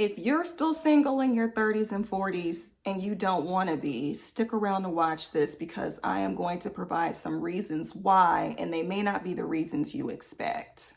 If you're still single in your 30s and 40s and you don't want to be, stick around to watch this because I am going to provide some reasons why, and they may not be the reasons you expect.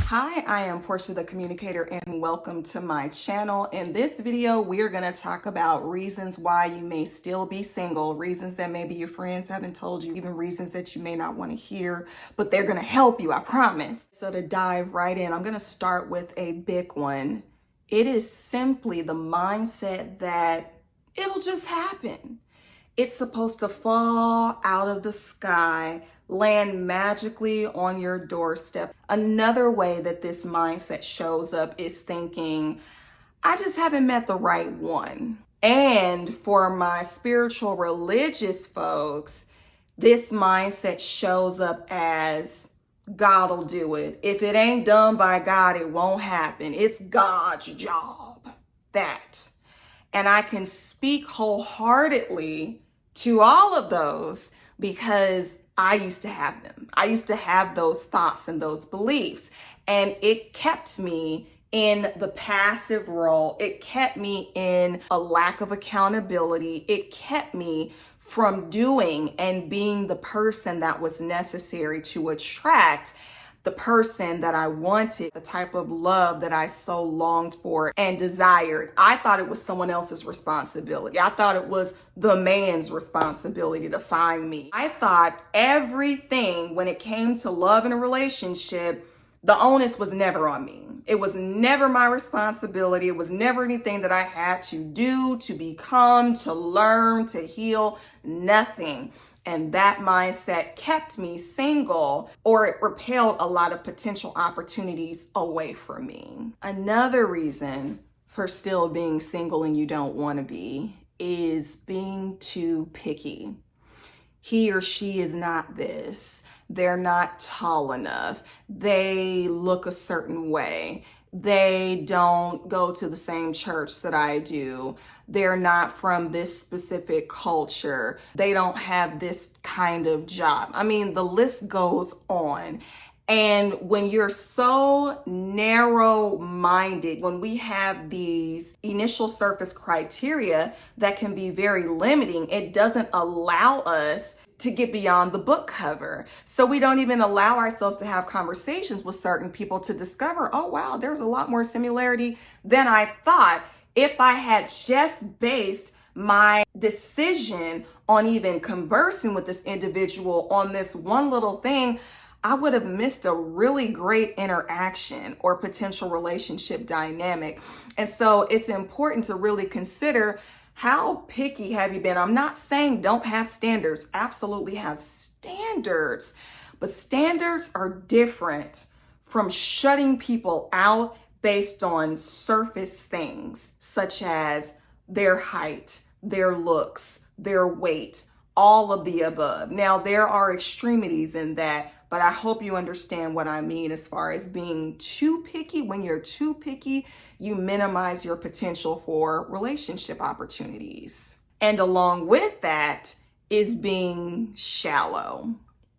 Hi, I am Portia the Communicator and welcome to my channel. In this video, we are going to talk about reasons why you may still be single, reasons that maybe your friends haven't told you, even reasons that you may not want to hear, but they're going to help you, I promise. So to dive right in, I'm going to start with a big one. It is simply the mindset that it'll just happen. It's supposed to fall out of the sky, land magically on your doorstep. Another way that this mindset shows up is thinking, I just haven't met the right one. And for my spiritual religious folks, this mindset shows up as God'll do it. If it ain't done by God, it won't happen. It's God's job. That. And I can speak wholeheartedly to all of those because I used to have them. I used to have those thoughts and those beliefs, and it kept me in the passive role. It kept me in a lack of accountability. It kept me from doing and being the person that was necessary to attract the person that I wanted, the type of love that I so longed for and desired. I thought it was someone else's responsibility. I thought it was the man's responsibility to find me. I thought everything when it came to love in a relationship, the onus was never on me. It was never my responsibility. It was never anything that I had to do, to become, to learn, to heal, nothing. And that mindset kept me single, or it repelled a lot of potential opportunities away from me. Another reason for still being single and you don't want to be is being too picky. He or she is not this. They're not tall enough. They look a certain way. They don't go to the same church that I do. They're not from this specific culture. They don't have this kind of job. I mean, the list goes on. And when you're so narrow-minded, when we have these initial surface criteria that can be very limiting, it doesn't allow us to get beyond the book cover. So we don't even allow ourselves to have conversations with certain people to discover, oh wow, there's a lot more similarity than I thought. If I had just based my decision on even conversing with this individual on this one little thing, I would have missed a really great interaction or potential relationship dynamic. And so it's important to really consider, how picky have you been? I'm not saying don't have standards. Absolutely have standards. But standards are different from shutting people out based on surface things, such as their height, their looks, their weight, all of the above. Now, there are extremities in that, but I hope you understand what I mean as far as being too picky. When you're too picky, you minimize your potential for relationship opportunities. And along with that is being shallow.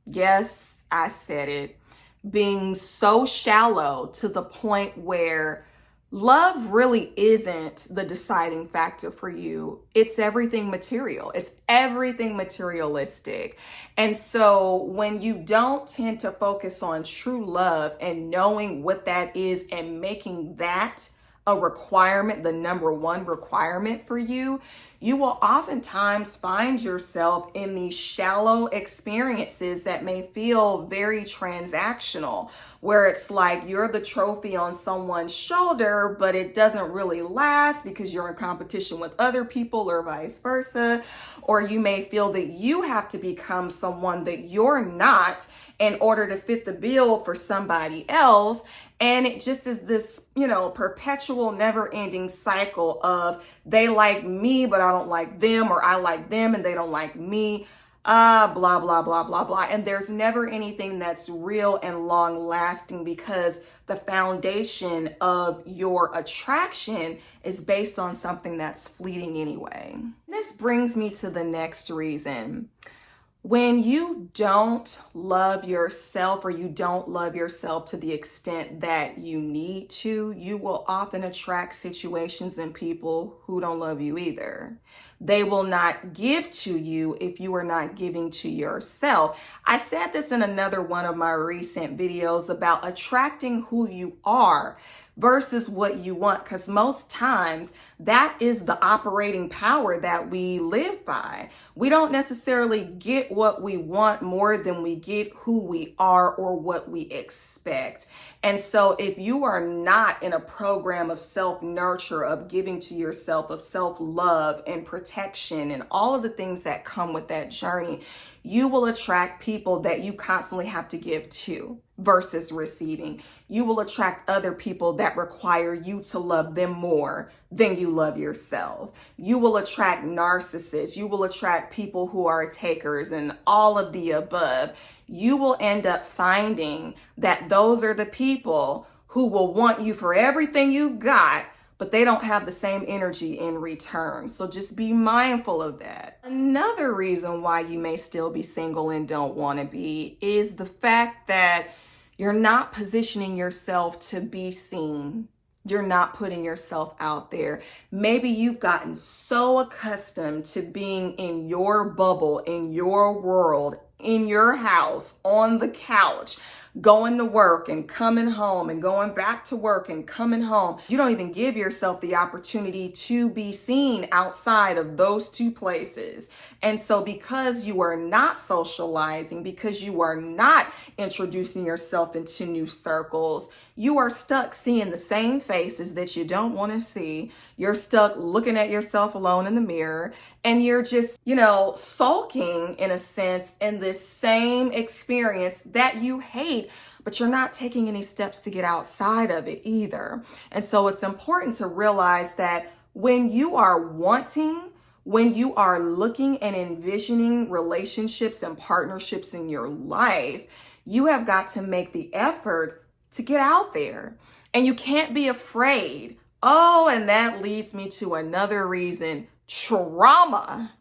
Yes, I said it. Being so shallow to the point where love really isn't the deciding factor for you. It's everything material. It's everything materialistic. And so when you don't tend to focus on true love and knowing what that is and making that a requirement, the number one requirement for you, you will oftentimes find yourself in these shallow experiences that may feel very transactional, where it's like you're the trophy on someone's shoulder, but it doesn't really last because you're in competition with other people or vice versa. Or you may feel that you have to become someone that you're not in order to fit the bill for somebody else. And it just is this, perpetual never-ending cycle of they like me, but I don't like them, or I like them and they don't like me. Blah, blah, blah, blah, blah. And there's never anything that's real and long lasting because the foundation of your attraction is based on something that's fleeting anyway. This brings me to the next reason. When you don't love yourself or you don't love yourself to the extent that you need to, you will often attract situations and people who don't love you either. They will not give to you if you are not giving to yourself. I said this in another one of my recent videos about attracting who you are versus what you want, because most times that is the operating power that we live by. We don't necessarily get what we want more than we get who we are or what we expect. And so if you are not in a program of self-nurture, of giving to yourself, of self-love and protection and all of the things that come with that journey, you will attract people that you constantly have to give to versus receiving. You will attract other people that require you to love them more than you love yourself. You will attract narcissists. You will attract people who are takers and all of the above. You will end up finding that those are the people who will want you for everything you've got, but they don't have the same energy in return. So just be mindful of that. Another reason why you may still be single and don't want to be is the fact that you're not positioning yourself to be seen. You're not putting yourself out there. Maybe you've gotten so accustomed to being in your bubble, in your world, in your house, on the couch, going to work and coming home and going back to work and coming home. You don't even give yourself the opportunity to be seen outside of those two places. And so because you are not socializing, because you are not introducing yourself into new circles, you are stuck seeing the same faces that you don't want to see. You're stuck looking at yourself alone in the mirror, and you're just, sulking in a sense in this same experience that you hate, but you're not taking any steps to get outside of it either. And so it's important to realize that when you are wanting, when you are looking and envisioning relationships and partnerships in your life, you have got to make the effort to get out there. And you can't be afraid. Oh, and that leads me to another reason. Trauma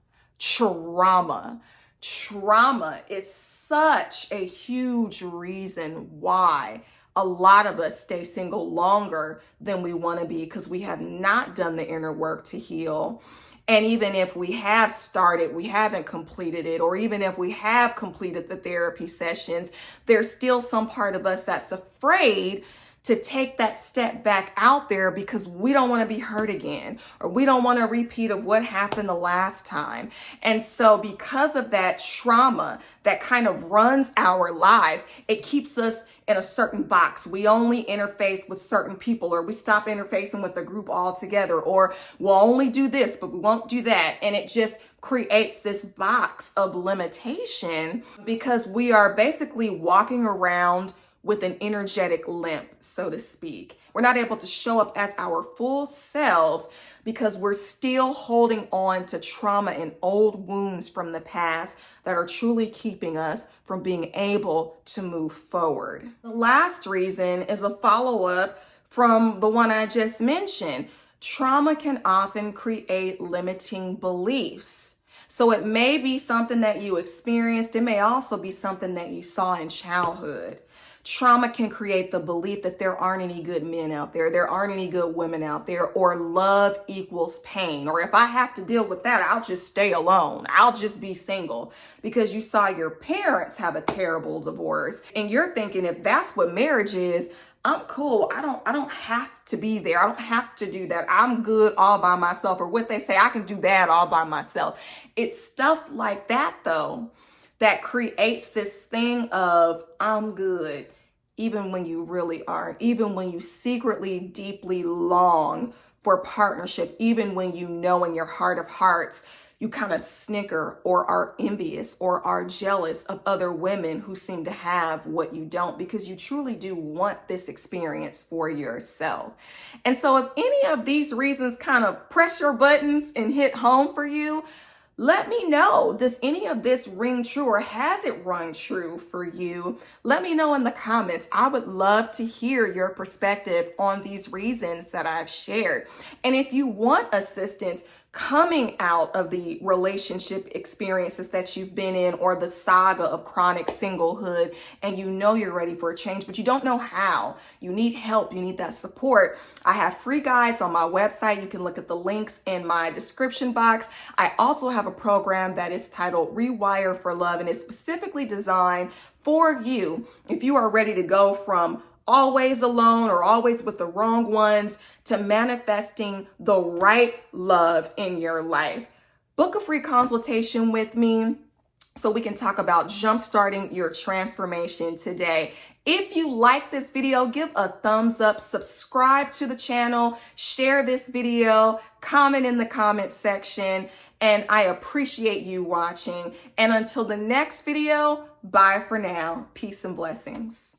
is such a huge reason why a lot of us stay single longer than we want to be, because we have not done the inner work to heal. And even if we have started, we haven't completed it, or even if we have completed the therapy sessions, there's still some part of us that's afraid to take that step back out there because we don't want to be hurt again, or we don't want a repeat of what happened the last time. And so because of that trauma that kind of runs our lives, it keeps us in a certain box. We only interface with certain people, or we stop interfacing with the group altogether, or we'll only do this, but we won't do that. And it just creates this box of limitation because we are basically walking around with an energetic limp, so to speak. We're not able to show up as our full selves because we're still holding on to trauma and old wounds from the past that are truly keeping us from being able to move forward. The last reason is a follow-up from the one I just mentioned. Trauma can often create limiting beliefs. So it may be something that you experienced. It may also be something that you saw in childhood. Trauma can create the belief that there aren't any good men out there aren't any good women out there, or love equals pain. Or if I have to deal with that, I'll just stay alone. I'll just be single, because you saw your parents have a terrible divorce. And you're thinking, if that's what marriage is, I'm cool. I don't have to be there. I don't have to do that. I'm good all by myself. Or what they say, I can do that all by myself. It's stuff like that, though, that creates this thing of I'm good, even when you really aren't, even when you secretly, deeply long for partnership, even when you know in your heart of hearts, you kind of snicker or are envious or are jealous of other women who seem to have what you don't, because you truly do want this experience for yourself. And so if any of these reasons kind of press your buttons and hit home for you, let me know. Does any of this ring true, or has it rung true for you? Let me know in the comments. I would love to hear your perspective on these reasons that I've shared. And if you want assistance coming out of the relationship experiences that you've been in, or the saga of chronic singlehood, and you know you're ready for a change, but you don't know how. You need help. You need that support. I have free guides on my website. You can look at the links in my description box. I also have a program that is titled Rewire for Love, and it's specifically designed for you if you are ready to go from always alone or always with the wrong ones to manifesting the right love in your life. Book a free consultation with me so we can talk about jumpstarting your transformation today. If you like this video, give a thumbs up, subscribe to the channel, share this video, comment in the comment section, and I appreciate you watching. And until the next video, bye for now. Peace and blessings.